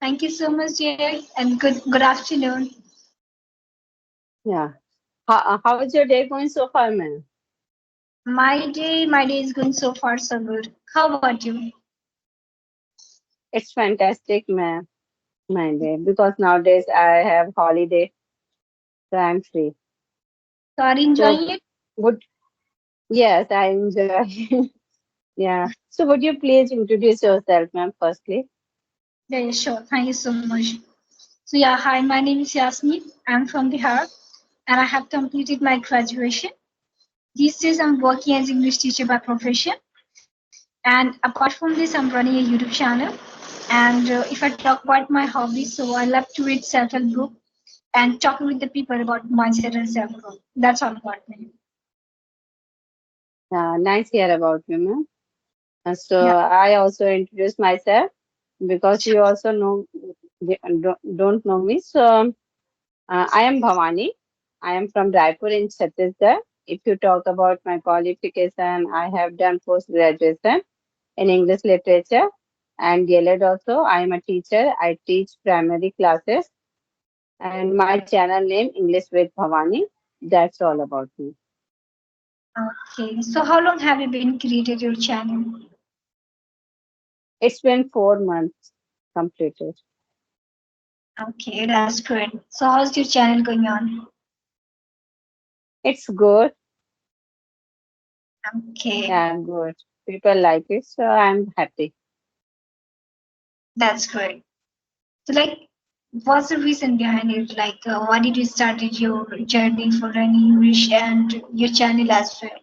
Thank you so much, Jay, and good afternoon. Yeah. How is your day going so far, man? My day is going so far so good. How about you? It's fantastic, man. My day because nowadays I have holiday, so I'm free. So are you So enjoying it? would yes, I enjoy. Yeah. So would you please introduce yourself, ma'am, firstly? Yeah, sure. Thank you so much. So yeah, hi, my name is Yasmin. I'm from Bihar, and I have completed my graduation. These days, I'm working as English teacher by profession, and apart from this, I'm running a YouTube channel. And if I talk about my hobbies, so I love to read self-help book and talking with the people about mindset and self-growth. That's all about me. Nice hear about you, ma'am. So Yeah. I also introduce myself because you also know don't know me. So I am Bhavani. I am from Raipur in Chhattisgarh. If you talk about my qualification, I have done post graduation in English literature and DLED also. I am a teacher. I teach primary classes and my channel name English with Bhavani. That's all about me. Okay. So how long have you been created your channel? It's been 4 months completed. Okay, that's great. So how's your channel going on? It's good. Okay, Yeah, good. People like it, so I'm happy. that's great. So like, what's the reason behind it? Like, why did you started your journey for learning English and your channel as well?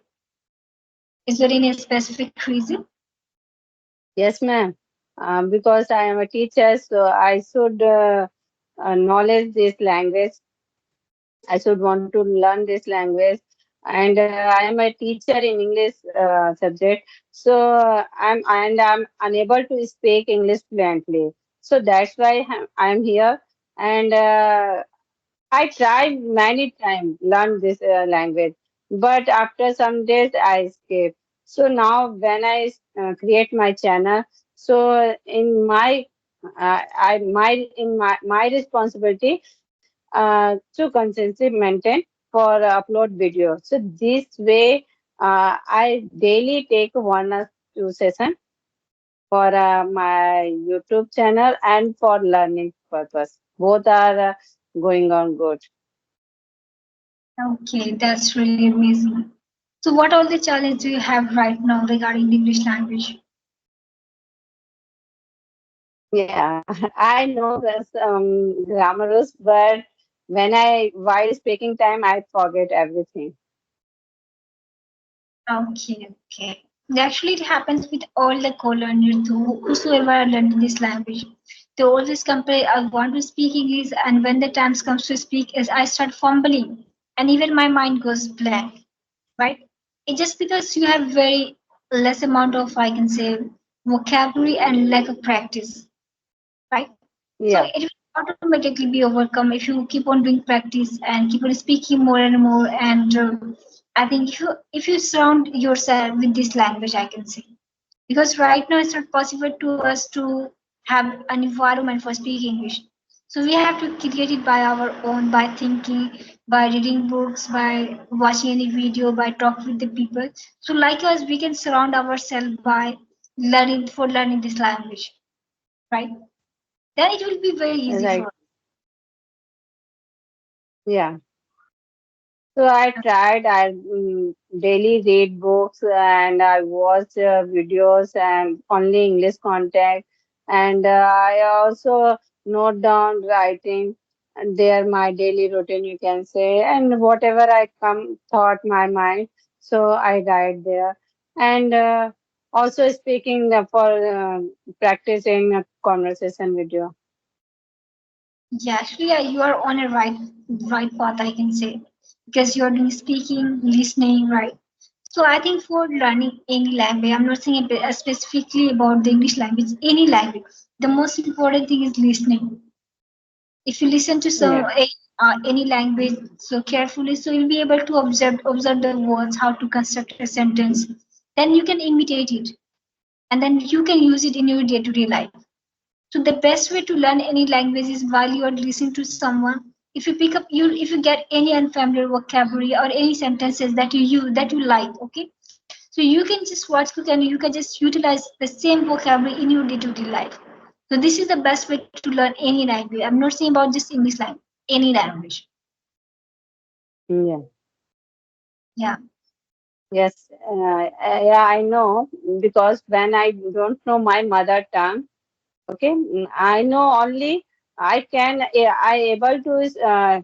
Is there any specific reason? Yes, ma'am. Because I am a teacher, so I should knowledge this language. I should want to learn this language. And I am a teacher in English subject, so I'm unable to speak English fluently. So that's why I'm here, and I tried many times learn this language, but after some days I escaped. So now when I create my channel, so in my I my in my responsibility to consistency maintain for upload video. So this way, I daily take 1 or 2 session for my YouTube channel and for learning purpose. Both are going on good. Okay, that's really amazing. So what all the challenges do you have right now regarding the English language? Yeah, I know this grammar rules, but while speaking time, I forget everything. Okay, okay. Actually, it happens with all the co-learners whosoever are learning this language. They always compare, I want to speak English, and when the time comes to speak, is I start fumbling, and even my mind goes blank, right? It's just because you have very less amount of, I can say, vocabulary and lack of practice, right? So Yeah, it will automatically be overcome if you keep on doing practice and keep on speaking more and more. And I think if you surround yourself with this language, I can say, because right now it's not possible to us to have an environment for speaking English. So we have to create it by our own, by thinking, by reading books, by watching any video, by talking with the people. So likewise, we can surround ourselves by learning this language, right? Then it will be very easy right. for us. Yeah. So I tried. I daily read books and I watch videos and only English content. And I also note down writing. And there my daily routine, you can say. And whatever I come thought my mind, so I write there. And also speaking for practicing a conversation video. Yeah, actually, yeah, you are on a right path, I can say, because you are doing speaking, listening, right? So I think for learning any language, I'm not saying specifically about the English language, any language. The most important thing is listening. If you listen to Yeah, any language so carefully, so you'll be able to observe the words, how to construct a sentence. Then you can imitate it, and then you can use it in your day-to-day life. So the best way to learn any language is while you are listening to someone. If you pick up you if you get any unfamiliar vocabulary or any sentences that you use that you like, okay, so you can just watch quick and you can just utilize the same vocabulary in your day-to-day life. So this is the best way to learn any language. I'm not saying about just English language, any language. Yeah. Yeah. Yes. Yeah, I know because when I don't know my mother tongue, okay, I know only I able to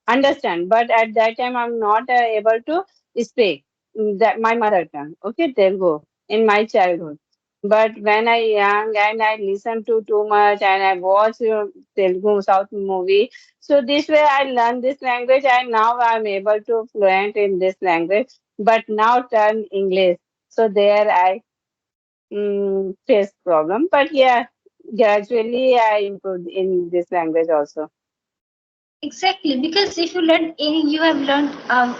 understand, but at that time I'm not able to speak that my mother tongue. Okay, Telugu in my childhood. But when I young and I listen to too much and I watch Telugu South movie, so this way I learn this language and now I'm able to fluent in this language. But now turn English, so there I face problem. But yeah, gradually I improved in this language also. Exactly, because if you learn any, you have learned a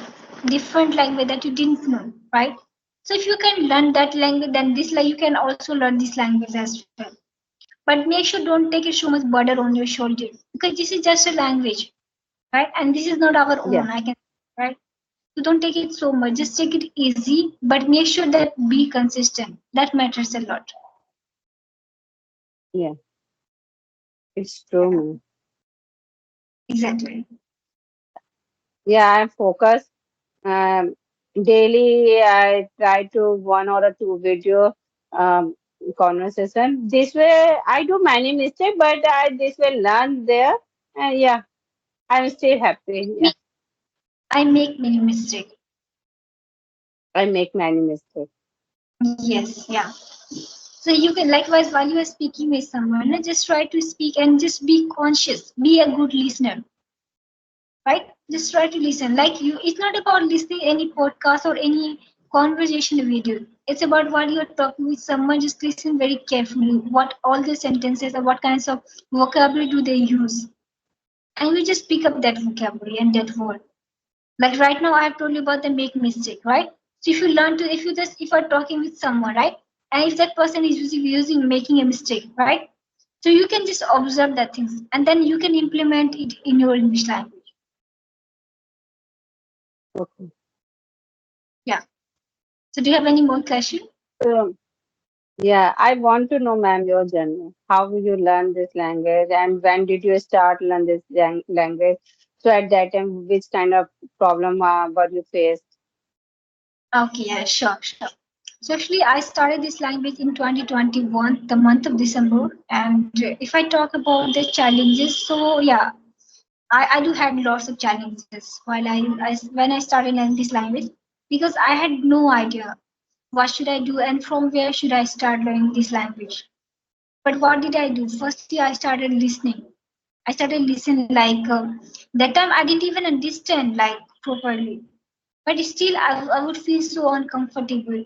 different language that you didn't know, right? So if you can learn that language, then this like you can also learn this language as well. But make sure don't take it so much burden on your shoulder because this is just a language, right? And this is not our Yeah, own. I can, right? So don't take it so much. Just take it easy, but make sure that be consistent. That matters a lot. yeah, it's true, Yeah, man. exactly. Yeah, I'm focused. Um, Daily, I try to one or a two video um, conversation. This way, I do many mistakes, but I this way learn there. And yeah, I'm still happy. Me, Yeah, I make many mistakes. I make many mistakes. Yes, yeah. So you can likewise while you are speaking with someone, just try to speak and just be conscious. Be a good listener, right? Just try to listen. Like you, it's not about listening any podcast or any conversation video. It's about while you're talking with someone, just listen very carefully. What all the sentences or what kinds of vocabulary do they use, and you just pick up that vocabulary and that word. Like right now, I have told you about the make mistake, right? So if you learn to, if you just, if you're talking with someone, right? And if that person is using making a mistake, right? So you can just observe that things and then you can implement it in your English language. Okay. Yeah. So do you have any more question? So yeah, I want to know, ma'am, your journey. How you learn this language, and when did you start learn this language? So at that time, which kind of problem were you faced? Okay, yeah, sure, sure. So actually, I started this language in 2021, the month of December. And if I talk about the challenges, so yeah, I do had lots of challenges while when I started learning this language because I had no idea what should I do and from where should I start learning this language. But what did I do? Firstly, I started listening. I started listening like that time I didn't even understand like properly, but still I would feel so uncomfortable.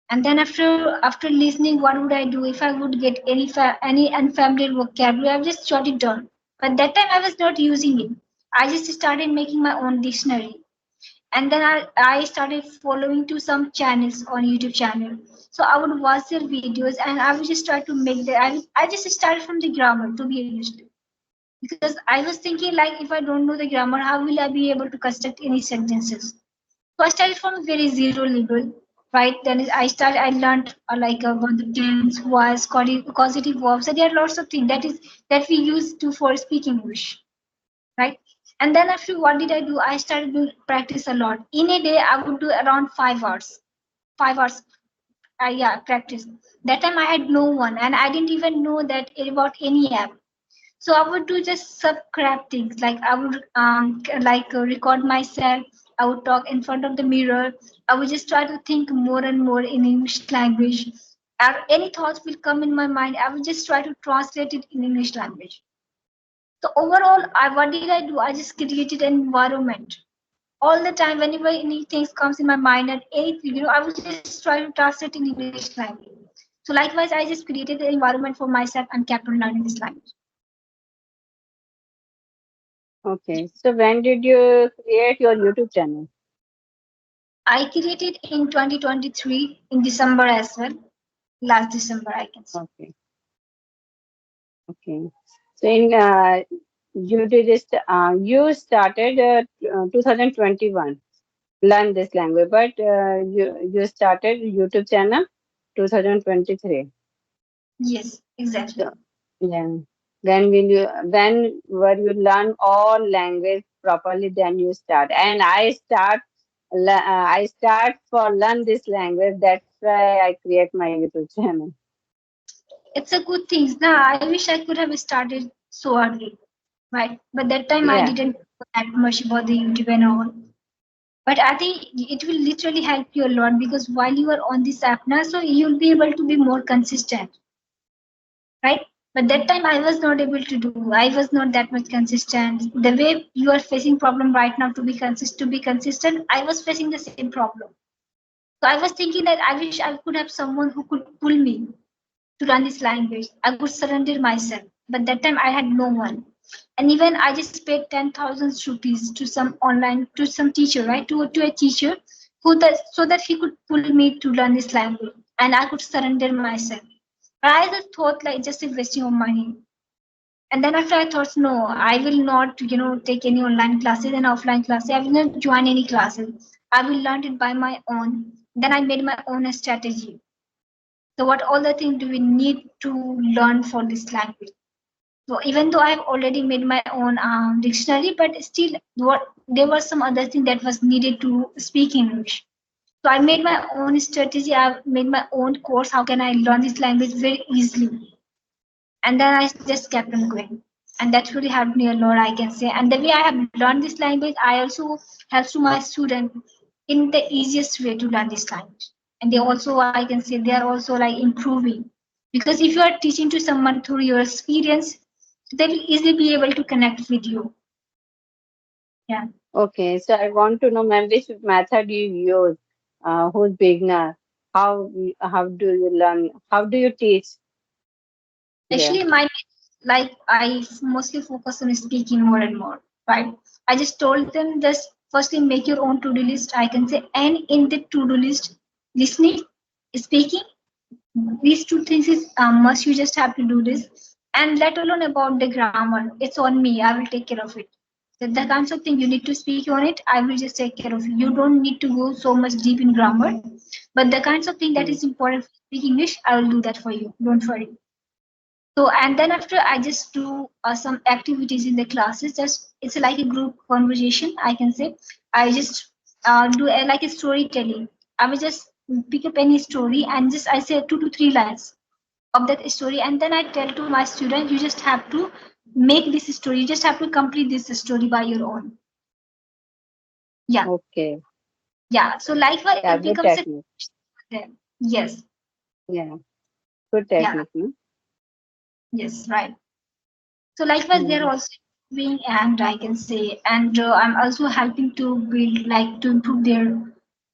And then after listening, what would I do if I would get any unfamiliar vocabulary? I would just jot it down. But that time I was not using it. I just started making my own dictionary. And then I started following to some channels on YouTube channel. So I would watch their videos and I would just try to make I just started from the grammar to be honest. Because I was thinking like if I don't know the grammar, how will I be able to construct any sentences? So I started from very zero level, right? Then I learned about the tense, voice, causative verbs. So there are lots of things that we use to for speaking English, right? And then after what did I do? I started to practice a lot. In a day, I would do around 5 hours. 5 hours, yeah, practice. That time I had no one, and I didn't even know that about any app. So I would do just some crap things like I would record myself. I would talk in front of the mirror. I would just try to think more and more in English language. Any thoughts will come in my mind. I would just try to translate it in English language. So overall, what did I do? I just created an environment all the time. Whenever anything comes in my mind and anything, I would just try to translate in English language. So likewise, I just created an environment for myself and kept on learning this language. Okay. So when did you create your YouTube channel? I created in 2023 in December as well. Last December, I can say. Okay. Okay. So in you started 2021 learn this language, but you started YouTube channel 2023. Yes, exactly. So yeah, when were you learn all language properly? Then you start, and I start for learn this language. That's why I create my YouTube channel. It's a good thing. Now, I wish I could have started so early, right? But that time I Yeah. didn't know that much about the YouTube and all. But I think it will literally help you a lot because while you are on this app now, so you'll be able to be more consistent, right? But that time I was not able to do. I was not that much consistent. The way you are facing problem right now to be consistent, I was facing the same problem. So I was thinking that I wish I could have someone who could pull me to learn this language. I could surrender myself. But that time I had no one. And even I just paid 10,000 rupees to some online, to some teacher, right? To a teacher so that he could pull me to learn this language. And I could surrender myself. But I just thought like just a wasting of money. And then after I thought, no, I will not, take any online classes and offline classes. I will not join any classes. I will learn it by my own. Then I made my own strategy. So what all the things do we need to learn for this language? So even though I have already made my own dictionary, but still there was some other thing that was needed to speak English. So I made my own strategy. I made my own course. How can I learn this language very easily? And then I just kept on going. And that really helped me a lot, I can say. And the way I have learned this language, I also help to my students in the easiest way to learn this language. And they also, I can say, they are also like improving. Because if you are teaching to someone through your experience, they will easily be able to connect with you. Yeah. Okay, so I want to know, ma'am, which method you use, who's beginner, how do you learn, how do you teach there? Actually, my like I mostly focus on speaking more and more, right? I just told them just firstly make your own to-do list, I can say, and in the to-do list, listening, speaking, these two things is must. You just have to do this, and let alone about the grammar. It's on me. I will take care of it. The kinds of thing you need to speak on it, I will just take care of it. You don't need to go so much deep in grammar, but the kinds of thing that Mm. is important for speak English, I will do that for you. Don't worry. So, and then after I just do some activities in the classes. Just it's like a group conversation, I can say. I just do like a storytelling. I will just pick up any story and just I say 2 to 3 lines of that story, and then I tell to my student, you just have to make this story. You just have to complete this story by your own. Yeah, Okay, yeah. So likewise, yeah, it good becomes a technique. yes, Yeah, good yeah, technique, no? yes, right. So likewise, they're Mm. also improving, and I can say, and I'm also helping to build, like, to improve their,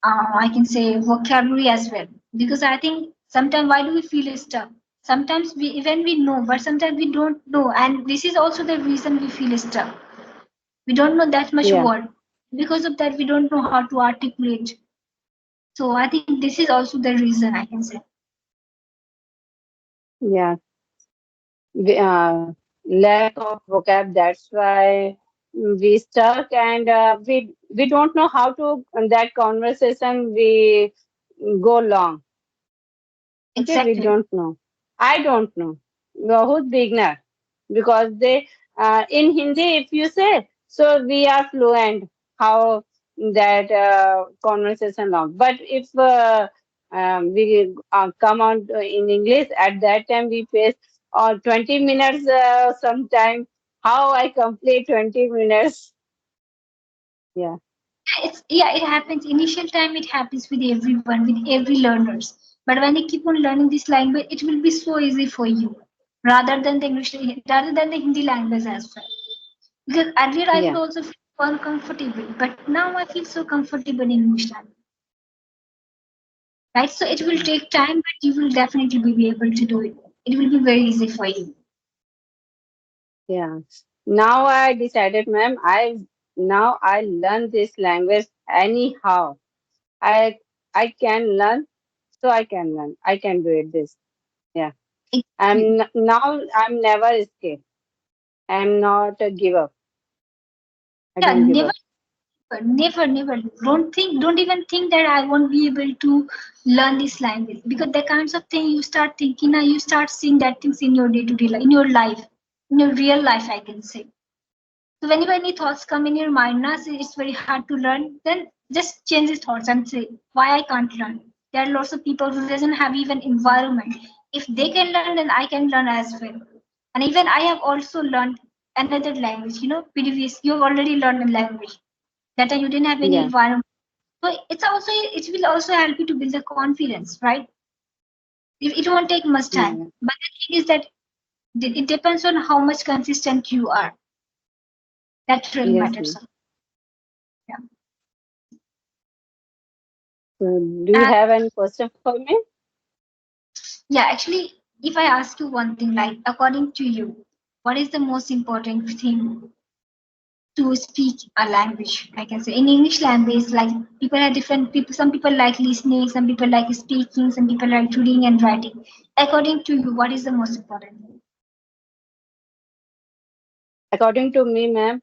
I can say, vocabulary as well. Because I think sometimes why do we feel stuck? Sometimes we even we know, but sometimes we don't know, and this is also the reason we feel stuck. We don't know that much Yeah, word. Because of that, we don't know how to articulate. So I think this is also the reason, I can say. yeah. Lack of vocab, that's why we stuck, and we don't know how to that conversation we go long. Okay, we Exactly. don't know. I don't know. Who's beginner? Because they in Hindi, if you say, so we are fluent. How that conversation long. But if we come on in English, at that time we face 20 minutes sometime. How I complete 20 minutes? Yeah, It's yeah, it happens. Initial time it happens with everyone, with every learners. But when you keep on learning this language, it will be so easy for you, rather than the Hindi language as well. Because earlier I would yeah, also feel uncomfortable, but now I feel so comfortable in English language. Right? So it will take time, but you will definitely be able to do it. It will be very easy for you. yeah. Now I decided, ma'am, I learn this language anyhow. I I can learn, so I can learn. I can do it this. Yeah. Exactly. I'm never scared. I'm not a give up. I Yeah, don't give never, up. never, never. Don't even think that I won't be able to learn this language, because the kinds of thing you start thinking now, you start seeing that things in your day-to-day life, in your life, in your real life, I can say. So whenever any thoughts come in your mind, now it's very hard to learn, then just change the thoughts and say, why I can't learn? There are lots of people who doesn't have even environment. If they can learn, then I can learn as well. And even I have also learned another language. Previous you have already learned a language. That time you didn't have any Yeah, environment. So it will also help you to build the confidence, right? It won't take much time. yeah. But the thing is that it depends on how much consistent you are. That really Yes, matters. ma'am. Yeah. So, do you And have any question for me? yeah, actually, if I ask you one thing, like according to you, what is the most important thing to speak a language? I can say in English language, like people are different people. Some people like listening, some people like speaking, some people like reading and writing. According to you, what is the most important thing? According to me, ma'am,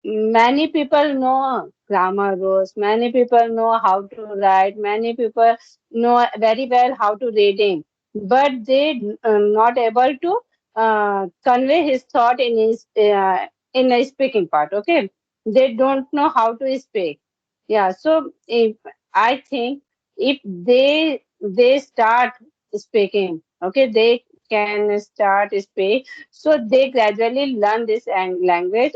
many people know grammar rules. Many people know how to write. Many people know very well how to reading, but they not able to convey his thought in a speaking part. Okay, they don't know how to speak. Yeah, so if I think if they start speaking, okay, they can start speak, so they gradually learn this language.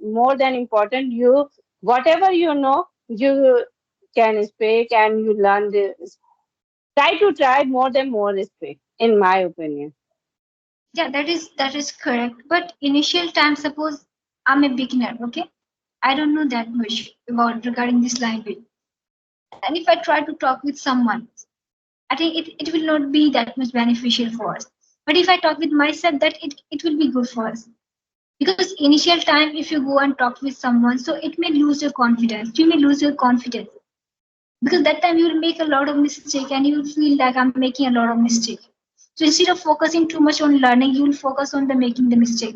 More than important, you whatever you know, you can speak and you learn this. Try more than more speak, in my opinion. Yeah, that is correct. But initial time, suppose I'm a beginner, okay? I don't know that much about regarding this language. And if I try to talk with someone, I think it will not be that much beneficial for us. But if I talk with myself, that it will be good for us. Because initial time, if you go and talk with someone, so it may lose your confidence. You may lose your confidence. Because that time you will make a lot of mistake and you will feel like I'm making a lot of mistake. So instead of focusing too much on learning, you will focus on the making the mistake.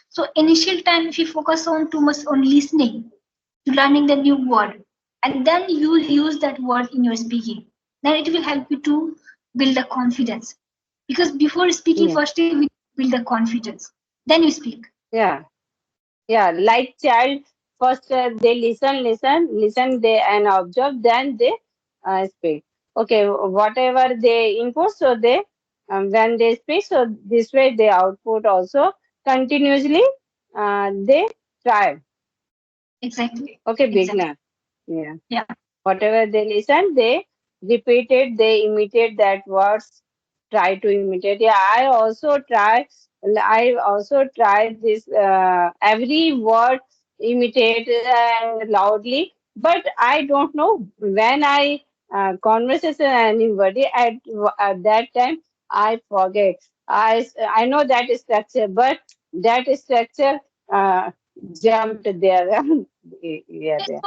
So initial time, if you focus on too much on listening to learning the new word, and then you will use that word in your speaking, then it will help you to build the confidence. Because before speaking, Yeah, firstly we build the confidence, then you speak. yeah. Yeah, like child, first they listen, they and observe, then they speak. Okay, whatever they input, so they when they speak, so this way they output also continuously. They try. Exactly. Okay, Exactly. beginner. Yeah. Yeah. Whatever they listen, they repeat it, they imitate that words, try to imitate. Yeah, I also try this every word imitate and loudly, but I don't know when I conversation anybody at that time I forget. I know that structure, but that structure jumped there. Yeah, It's there. okay.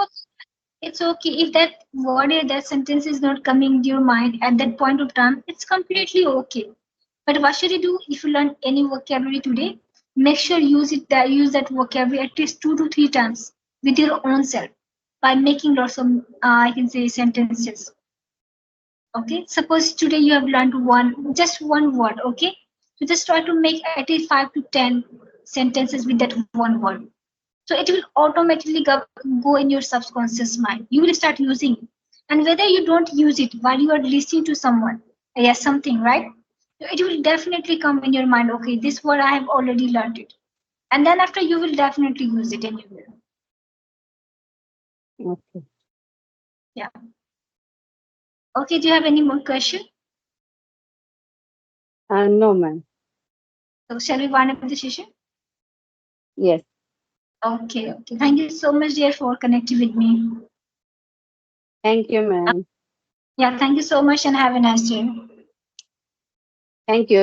It's okay if that word or that sentence is not coming to your mind at that point of time. It's completely okay. But what should you do if you learn any vocabulary today? Make sure use that vocabulary at least 2 to 3 times with your own self by making lots of I can say sentences. Okay, suppose today you have learned just one word. Okay, so just try to make at least 5 to 10 sentences with that one word. So it will automatically go in your subconscious mind. You will start using it. And whether you don't use it while you are listening to someone, yes, something, right? It will definitely come in your mind, okay, this word I have already learned it. And then after you will definitely use it and you will. Okay. Yeah. Okay, do you have any more question? No, ma'am. So shall we wind up the session? Yes. Okay, okay. Thank you so much, dear, for connecting with me. Thank you, Uh, ma'am. yeah, thank you so much and have a nice day. Thank you.